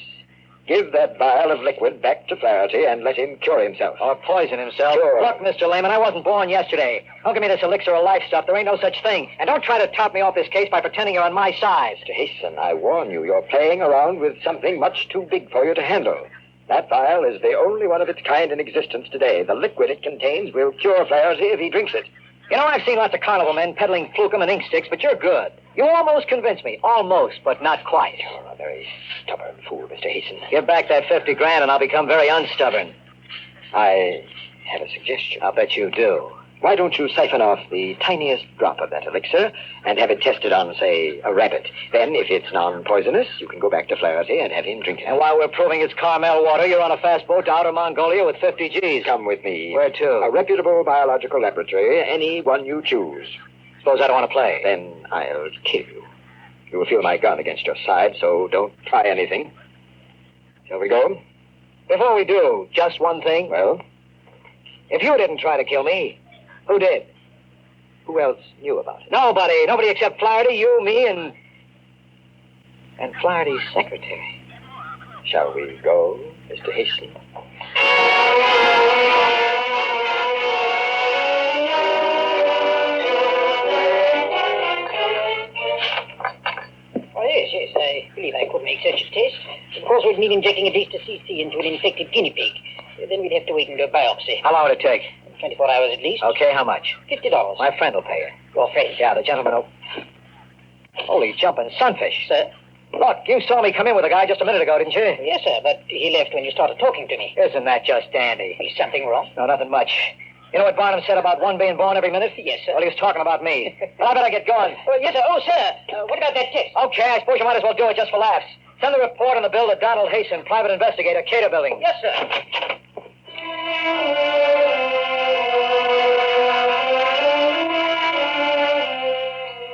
Give that vial of liquid back to Flaherty and let him cure himself. Or poison himself. Sure. Look, Mr. Lehman, I wasn't born yesterday. Don't give me this elixir of life stuff. There ain't no such thing. And don't try to top me off this case by pretending you're on my side. Mr. Hasen, I warn you, you're playing around with something much too big for you to handle. That vial is the only one of its kind in existence today. The liquid it contains will cure Flaherty if he drinks it. You know, I've seen lots of carnival men peddling flukum and ink sticks, but you're good. You almost convinced me. Almost, but not quite. You're a very stubborn fool, Mr. Hasen. Give back that 50 grand and I'll become very unstubborn. I have a suggestion. I'll bet you do. Why don't you siphon off the tiniest drop of that elixir and have it tested on, say, a rabbit? Then, if it's non-poisonous, you can go back to Flaherty and have him drink it. And while we're proving it's Carmel water, you're on a fast boat to outer Mongolia with 50 G's. Come with me. Where to? A reputable biological laboratory, any one you choose. Suppose I don't want to play. Then I'll kill you. You will feel my gun against your side, so don't try anything. Shall we go? Before we do, just one thing. Well? If you didn't try to kill me, who did? Who else knew about it? Nobody. Nobody except Flaherty, you, me, and Flaherty's secretary. Shall we go, Mr. Hasen? Oh, yes, I believe I could make such a test. Of course, we'd need injecting at least a cc into an infected guinea pig. Then we'd have to wait and do a biopsy. How long would it take? 24 hours at least. Okay, how much? $50. My friend will pay you. Your friend? Yeah, the gentleman who... Holy jumping sunfish. Sir? Look, you saw me come in with a guy just a minute ago, didn't you? Yes, sir, but he left when you started talking to me. Isn't that just dandy? Is something wrong? No, nothing much. You know what Barnum said about one being born every minute? Yes, sir. Well, he was talking about me. Well, I better get going. Yes, sir. Oh, sir. What about that test? Okay, I suppose you might as well do it just for laughs. Send the report and the bill to Donald Hasen, private investigator, Cater Building. Yes, sir.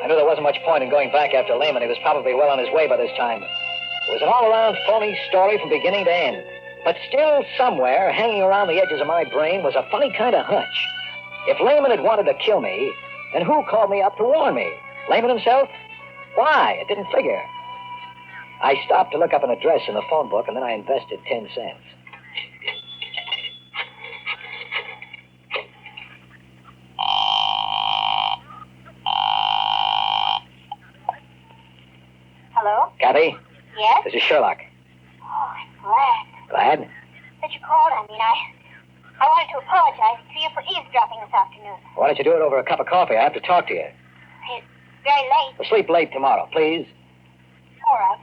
I knew there wasn't much point in going back after Lehman. He was probably well on his way by this time. It was an all-around phony story from beginning to end. But still, somewhere, hanging around the edges of my brain, was a funny kind of hunch. If Lehman had wanted to kill me, then who called me up to warn me? Lehman himself? Why? It didn't figure. I stopped to look up an address in the phone book, and then I invested 10 cents. Hello? Kathy? Yes? This is Sherlock. Oh, I'm glad Glad? that you called. I wanted to apologize to you for eavesdropping this afternoon. Why don't you do it over a cup of coffee? I have to talk to you. It's very late. We'll sleep late tomorrow, please. All right.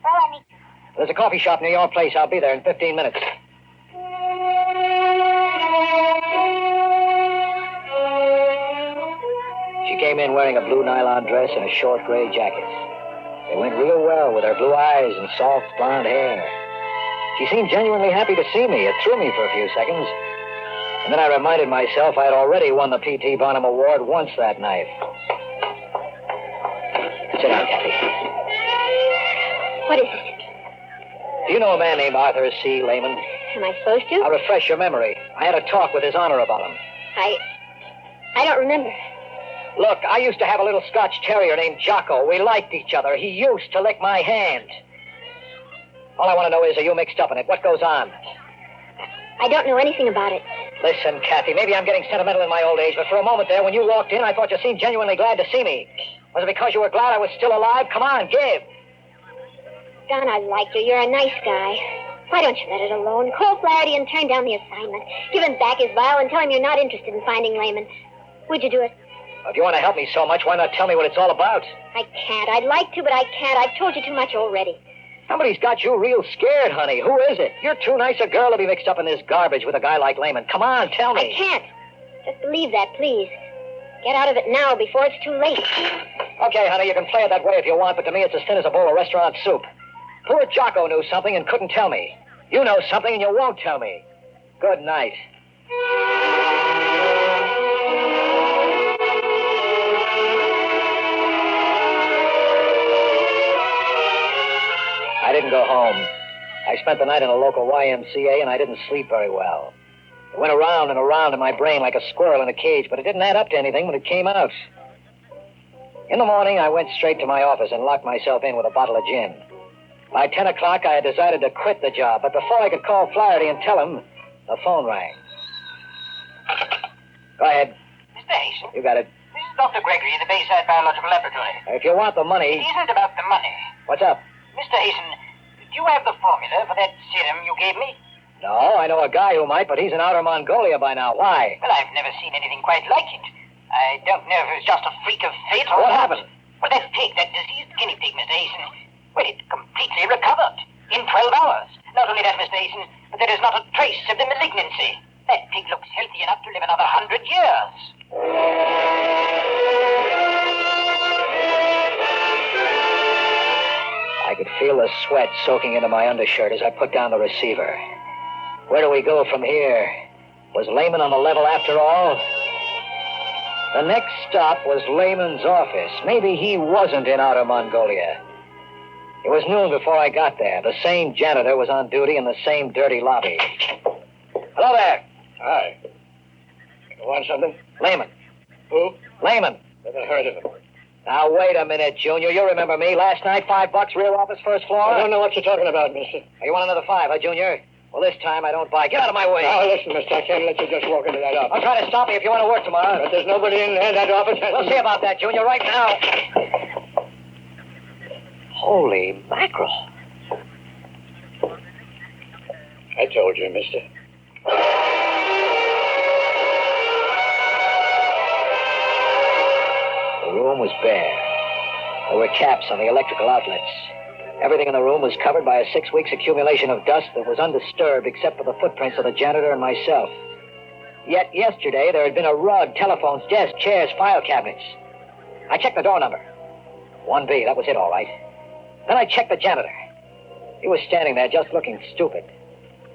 Well, I meet you. There's a coffee shop near your place. I'll be there in 15 minutes. She came in wearing a blue nylon dress and a short gray jacket. They went real well with her blue eyes and soft blonde hair. She seemed genuinely happy to see me. It threw me for a few seconds. And then I reminded myself I had already won the P.T. Barnum Award once that night. Sit down, Kathy. What is it? Do you know a man named Arthur C. Lehman? Am I supposed to? I'll refresh your memory. I had a talk with His Honor about him. I don't remember. Look, I used to have a little Scotch terrier named Jocko. We liked each other. He used to lick my hand. All I want to know is, are you mixed up in it? What goes on? I don't know anything about it. Listen, Kathy, maybe I'm getting sentimental in my old age, but for a moment there, when you walked in, I thought you seemed genuinely glad to see me. Was it because you were glad I was still alive? Come on, give. Don, I like you. You're a nice guy. Why don't you let it alone? Call Flaherty and turn down the assignment. Give him back his vial and tell him you're not interested in finding Lehman. Would you do it? If you want to help me so much, why not tell me what it's all about? I can't. I'd like to, but I can't. I've told you too much already. Somebody's got you real scared, honey. Who is it? You're too nice a girl to be mixed up in this garbage with a guy like Lehman. Come on, tell me. I can't. Just believe that, please. Get out of it now before it's too late. Okay, honey, you can play it that way if you want, but to me it's as thin as a bowl of restaurant soup. Poor Jocko knew something and couldn't tell me. You know something and you won't tell me. Good night. I didn't go home. I spent the night in a local YMCA, and I didn't sleep very well. It went around and around in my brain like a squirrel in a cage, but it didn't add up to anything when it came out. In the morning, I went straight to my office and locked myself in with a bottle of gin. By 10 o'clock, I had decided to quit the job, but before I could call Flaherty and tell him, the phone rang. Go ahead. Mr. Hasen. You got it. This is Dr. Gregory, the Bayside Biological Laboratory. If you want the It money... isn't about the money. What's up? Mr. Hasen, do you have the formula for that serum you gave me? No, I know a guy who might, but he's in Outer Mongolia by now. Why? Well, I've never seen anything quite like it. I don't know if it was just a freak of fate or What not. happened? Well, that pig, that diseased guinea pig, Mr. Hasen, well, it completely recovered in 12 hours. Not only that, Mr. Hasen, but there is not a trace of the malignancy. That pig looks healthy enough to live another 100 years. I could feel the sweat soaking into my undershirt as I put down the receiver. Where do we go from here? Was Lehman on the level after all? The next stop was Lehman's office. Maybe he wasn't in Outer Mongolia. It was noon before I got there. The same janitor was on duty in the same dirty lobby. Hello there. Hi. You want something? Lehman. Who? Lehman. Never heard of him. Now, wait a minute, Junior. You remember me. Last night, $5, rear office, first floor. I don't know what you're talking about, mister. You want another $5, huh, Junior? Well, this time I don't buy. Get out of my way. Now, listen, mister, I can't let you just walk into that office. Don't try to stop me if you want to work tomorrow. But there's nobody in there. That office has... We'll see about that, Junior, right now. Holy mackerel. I told you, mister. The room was bare. There were caps on the electrical outlets. Everything in the room was covered by a 6 weeks accumulation of dust that was undisturbed except for the footprints of the janitor and myself. Yet yesterday there had been a rug, telephones, desks, chairs, file cabinets. I checked the door number. 1B, that was it all right. Then I checked the janitor. He was standing there just looking stupid.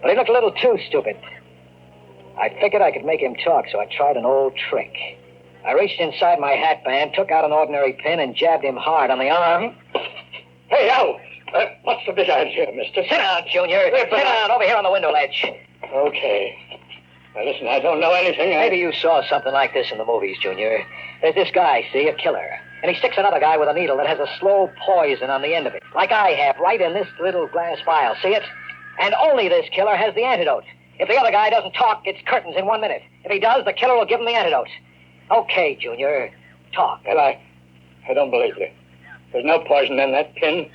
But he looked a little too stupid. I figured I could make him talk, so I tried an old trick. I reached inside my hat band, took out an ordinary pin, and jabbed him hard on the arm. Hey, Al! What's the big idea, mister? Sit down, Junior. Sit down over here on the window ledge. Okay. Now, listen, I don't know anything. Maybe you saw something like this in the movies, Junior. There's this guy, see, a killer. And he sticks another guy with a needle that has a slow poison on the end of it, like I have, right in this little glass vial. See it? And only this killer has the antidote. If the other guy doesn't talk, it's curtains in 1 minute. If he does, the killer will give him the antidote. Okay, Junior. Talk. Well, I don't believe you. There's no poison in that pin.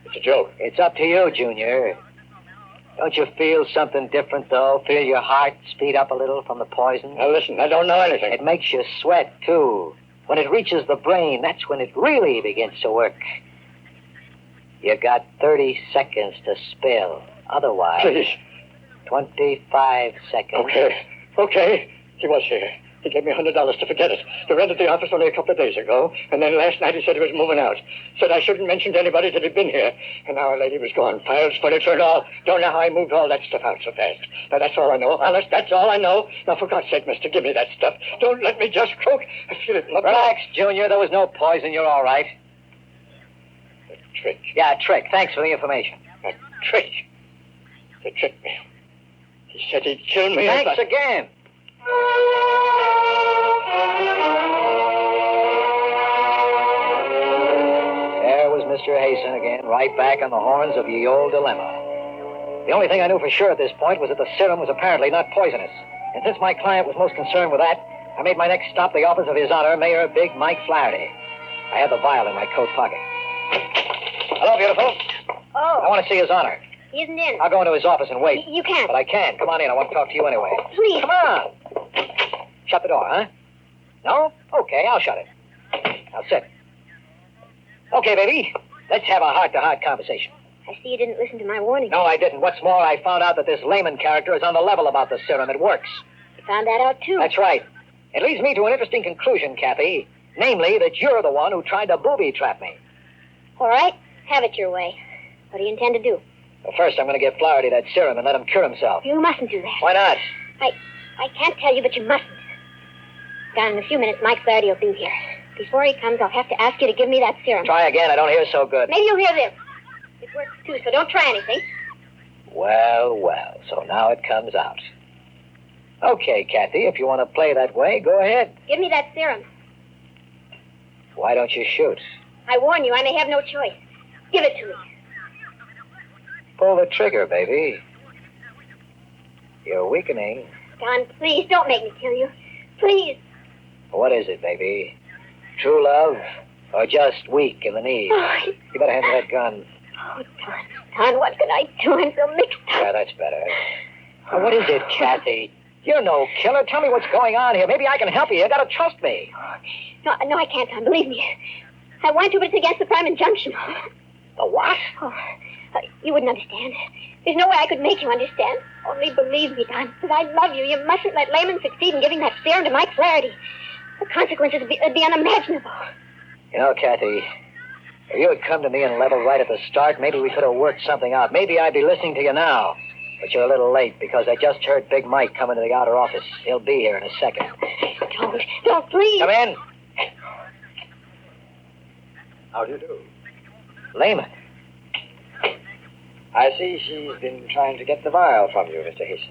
It's a joke. It's up to you, Junior. Don't you feel something different, though? Feel your heart speed up a little from the poison? Now, listen, I don't know anything. It makes you sweat, too. When it reaches the brain, that's when it really begins to work. You got 30 seconds to spill. Otherwise... Please. 25 seconds. Okay. He was here. He gave me $100 to forget it. He rented the office only a couple of days ago, and then last night he said he was moving out. Said I shouldn't mention to anybody that he'd been here. And now our lady was gone. Files, furniture, and all. Don't know how I moved all that stuff out so fast. Now, that's all I know. Honest, that's all I know. Now, for God's sake, mister, give me that stuff. Don't let me just croak. I feel it. Relax, Junior. There was no poison. You're all right. A trick. Yeah, a trick. Thanks for the information. A trick? To trick me. He said he'd kill me. Thanks again. There was Mr. Hasen again, right back on the horns of ye old dilemma. The only thing I knew for sure at this point was that the serum was apparently not poisonous. And since my client was most concerned with that, I made my next stop the office of His Honor, Mayor Big Mike Flaherty. I had the vial in my coat pocket. Hello, beautiful. Oh. I want to see His Honor. He isn't in. I'll go into his office and wait. You can't. But I can. Come on in. I want to talk to you anyway. Please. Come on. Shut the door, huh? No? Okay, I'll shut it. Now sit. Okay, baby. Let's have a heart-to-heart conversation. I see you didn't listen to my warning. No, I didn't. What's more, I found out that this Lehman character is on the level about the serum. It works. You found that out, too. That's right. It leads me to an interesting conclusion, Kathy. Namely, that you're the one who tried to booby-trap me. All right. Have it your way. What do you intend to do? Well, first, I'm going to give Flaherty that serum and let him cure himself. You mustn't do that. Why not? I can't tell you, but you mustn't. Down in a few minutes, Mike Flaherty will be here. Before he comes, I'll have to ask you to give me that serum. Try again. I don't hear so good. Maybe you'll hear this. It works, too, so don't try anything. Well. So now it comes out. Okay, Kathy, if you want to play that way, go ahead. Give me that serum. Why don't you shoot? I warn you, I may have no choice. Give it to me. pull the trigger, baby. You're weakening. Don, please, don't make me kill you. Please. What is it, baby? True love or just weak in the knees? Oh, You better hand me that gun. oh, Don, what can I do? I'm so mixed up. Yeah, that's better. Now, what is it, Kathy? You're no killer. Tell me what's going on here. Maybe I can help you. You gotta trust me. No, I can't, Don. Believe me. I want to, but it's against the prime injunction. The what? Oh, you wouldn't understand. There's no way I could make you understand. Only believe me, Don, that I love you. You mustn't let Lehman succeed in giving that serum to Mike Flaherty. The consequences would be unimaginable. You know, Kathy, if you had come to me and leveled right at the start, maybe we could have worked something out. Maybe I'd be listening to you now. But you're a little late because I just heard Big Mike come into the outer office. He'll be here in a second. Don't, please. Come in. How do you do? Lehman. I see she's been trying to get the vial from you, Mr. Hasen.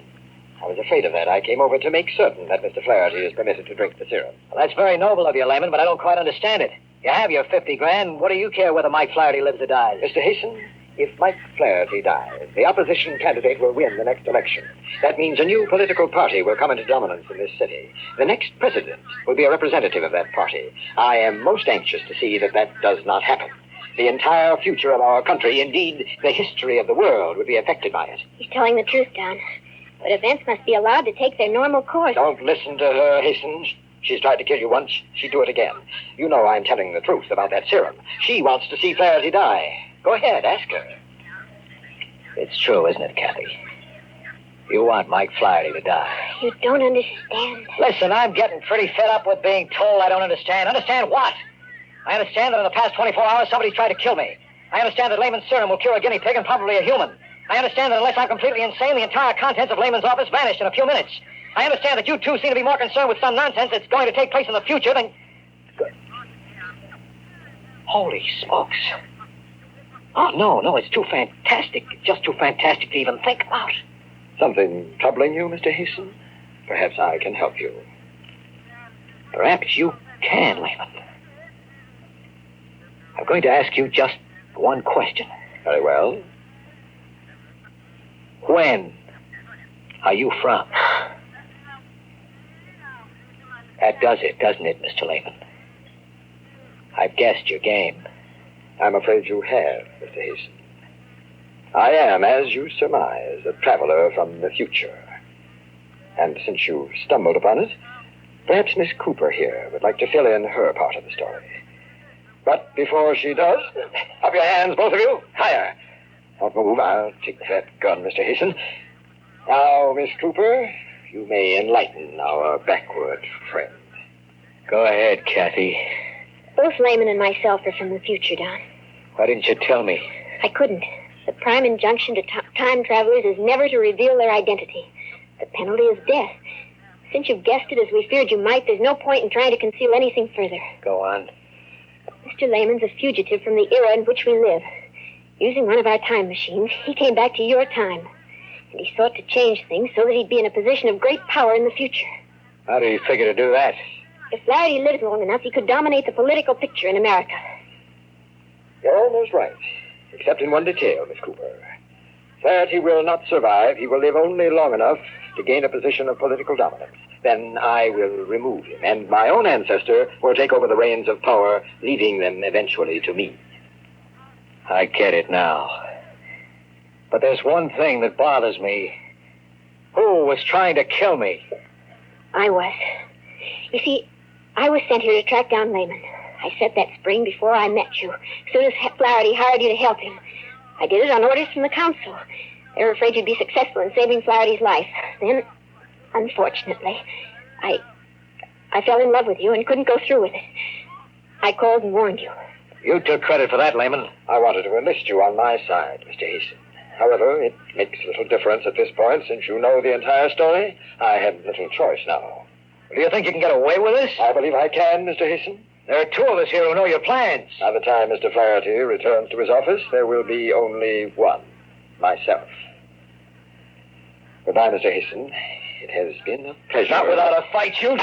I was afraid of that. I came over to make certain that Mr. Flaherty is permitted to drink the serum. Well, that's very noble of you, Lehman, but I don't quite understand it. You have your 50 grand. What do you care whether Mike Flaherty lives or dies? Mr. Hasen, if Mike Flaherty dies, the opposition candidate will win the next election. That means a new political party will come into dominance in this city. The next president will be a representative of that party. I am most anxious to see that does not happen. The entire future of our country, indeed, the history of the world, would be affected by it. He's telling the truth, Don. But events must be allowed to take their normal course. Don't listen to her, Hasen. She's tried to kill you once. She'd do it again. You know I'm telling the truth about that serum. She wants to see Flaherty die. Go ahead, ask her. It's true, isn't it, Kathy? You want Mike Flaherty to die. You don't understand. Listen, I'm getting pretty fed up with being told I don't understand. Understand what? I understand that in the past 24 hours, somebody's tried to kill me. I understand that Lehman's serum will cure a guinea pig and probably a human. I understand that unless I'm completely insane, the entire contents of Lehman's office vanished in a few minutes. I understand that you two seem to be more concerned with some nonsense that's going to take place in the future than... Good. Holy smokes. Oh, no, it's too fantastic. It's just too fantastic to even think about. Something troubling you, Mr. Hasen? Perhaps I can help you. Perhaps you can, Lehman. I'm going to ask you just one question. Very well. When are you from? That does it, doesn't it, Mr. Lehman? I've guessed your game. I'm afraid you have, Mr. Hasen. I am, as you surmise, a traveler from the future. And since you've stumbled upon it, perhaps Miss Cooper here would like to fill in her part of the story. But before she does, up your hands, both of you. Higher. Don't move. I'll take that gun, Mr. Hasen. Now, Miss Cooper, you may enlighten our backward friend. Go ahead, Kathy. Both Lehman and myself are from the future, Don. Why didn't you tell me? I couldn't. The prime injunction to time travelers is never to reveal their identity. The penalty is death. Since you've guessed it as we feared you might, there's no point in trying to conceal anything further. Go on. Mr. Lehman's a fugitive from the era in which we live. Using one of our time machines, he came back to your time. And he sought to change things so that he'd be in a position of great power in the future. How do you figure to do that? If Flaherty lived long enough, he could dominate the political picture in America. You're almost right, except in one detail, Miss Cooper. Flaherty will not survive. He will live only long enough to gain a position of political dominance. Then I will remove him, and my own ancestor will take over the reins of power, leaving them eventually to me. I get it now. But there's one thing that bothers me. Who was trying to kill me? I was. You see, I was sent here to track down Lehman. I set that spring before I met you, as soon as Flaherty hired you to help him. I did it on orders from the council. They were afraid you'd be successful in saving Flaherty's life. Then, unfortunately, I fell in love with you and couldn't go through with it. I called and warned you. You took credit for that, Lehman. I wanted to enlist you on my side, Mr. Hasen. However, it makes little difference at this point, since you know the entire story. I have little choice now. Do you think you can get away with this? I believe I can, Mr. Hasen. There are two of us here who know your plans. By the time Mr. Flaherty returns to his office, there will be only one, myself. Goodbye, Mr. Hasen. It has been a pleasure. Not without a fight, you...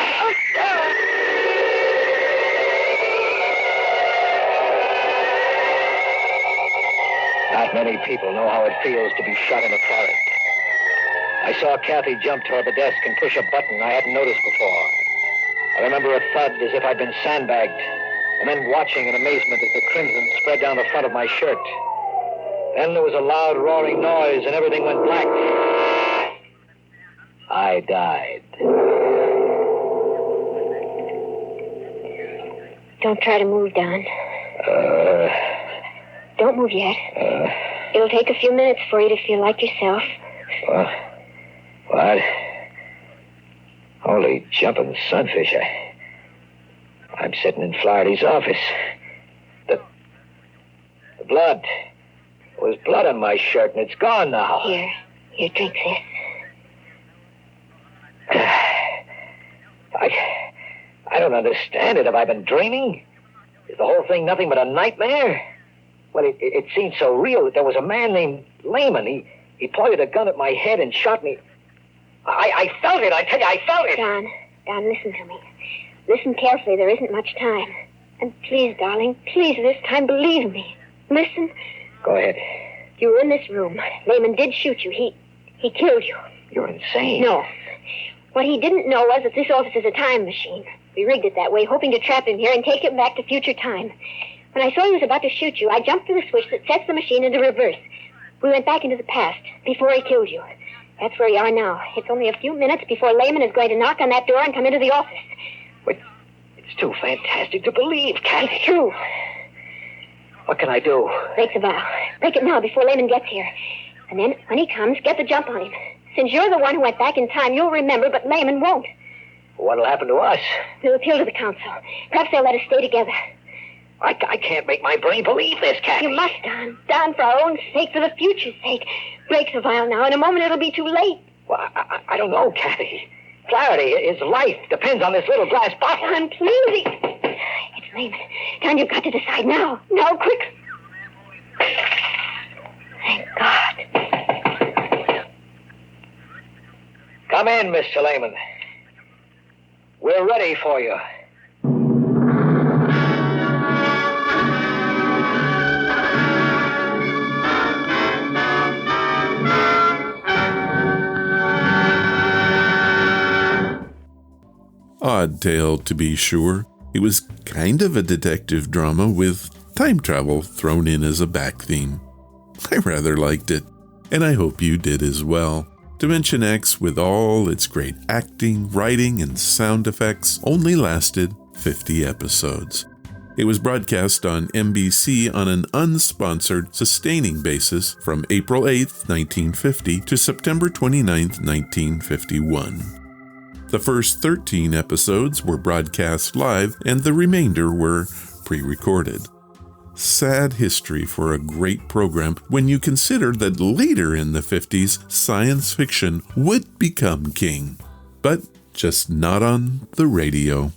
Not many people know how it feels to be shot in the forehead. I saw Kathy jump toward the desk and push a button I hadn't noticed before. I remember a thud as if I'd been sandbagged, and then watching in amazement as the crimson spread down the front of my shirt. Then there was a loud roaring noise and everything went black. I died. Don't try to move, Don. Don't move yet. It'll take a few minutes for you to feel like yourself. What? Holy jumping sunfish. I'm sitting in Flaherty's office. The blood. There was blood on my shirt, and it's gone now. Here, drink this. I don't understand it. Have I been dreaming? Is the whole thing nothing but a nightmare? Well, it seemed so real that there was a man named Lehman. He pointed a gun at my head and shot me. I felt it. I tell you, I felt it. Don, listen to me. Listen carefully. There isn't much time. And please, darling, please, this time, believe me. Listen. Go ahead. You were in this room. Lehman did shoot you. He killed you. You're insane. No. What he didn't know was that this office is a time machine. We rigged it that way, hoping to trap him here and take him back to future time. When I saw he was about to shoot you, I jumped to the switch that sets the machine into reverse. We went back into the past, before he killed you. That's where you are now. It's only a few minutes before Lehman is going to knock on that door and come into the office. But it's too fantastic to believe, Kathy. It's true. What can I do? Break the vow. Break it now before Lehman gets here. And then, when he comes, get the jump on him. Since you're the one who went back in time, you'll remember, but Lehman won't. What'll happen to us? We'll appeal to the council. Perhaps they'll let us stay together. I can't make my brain believe this, Kathy. You must, Don. Don, for our own sake, for the future's sake. Break the vial now. In a moment, it'll be too late. Well, I don't know, Kathy. Clarity, his life depends on this little glass bottle. Don, please. It's Lehman. Don, you've got to decide now. Now, quick. Thank God. Come in, Mr. Lehman. We're ready for you. Odd tale, to be sure. It was kind of a detective drama with time travel thrown in as a back theme. I rather liked it, and I hope you did as well. Dimension X, with all its great acting, writing, and sound effects, only lasted 50 episodes. It was broadcast on NBC on an unsponsored, sustaining basis from April 8, 1950 to September 29, 1951. The first 13 episodes were broadcast live, and the remainder were pre-recorded. Sad history for a great program when you consider that later in the 50s, science fiction would become king. But just not on the radio.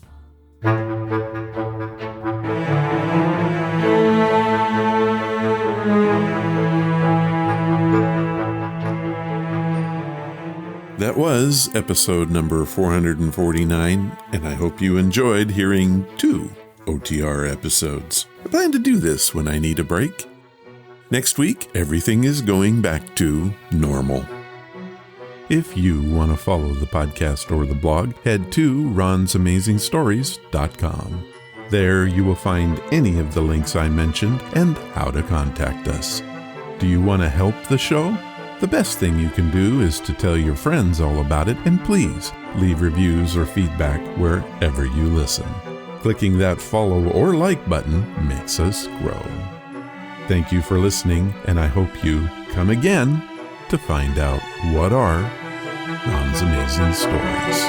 That was episode number 449, and I hope you enjoyed hearing 2 OTR episodes. I plan to do this when I need a break. Next week, everything is going back to normal. If you want to follow the podcast or the blog, head to ronsamazingstories.com. There you will find any of the links I mentioned and how to contact us. Do you want to help the show? The best thing you can do is to tell your friends all about it, and please leave reviews or feedback wherever you listen. Clicking that follow or like button makes us grow. Thank you for listening, and I hope you come again to find out what are Ron's Amazing Stories.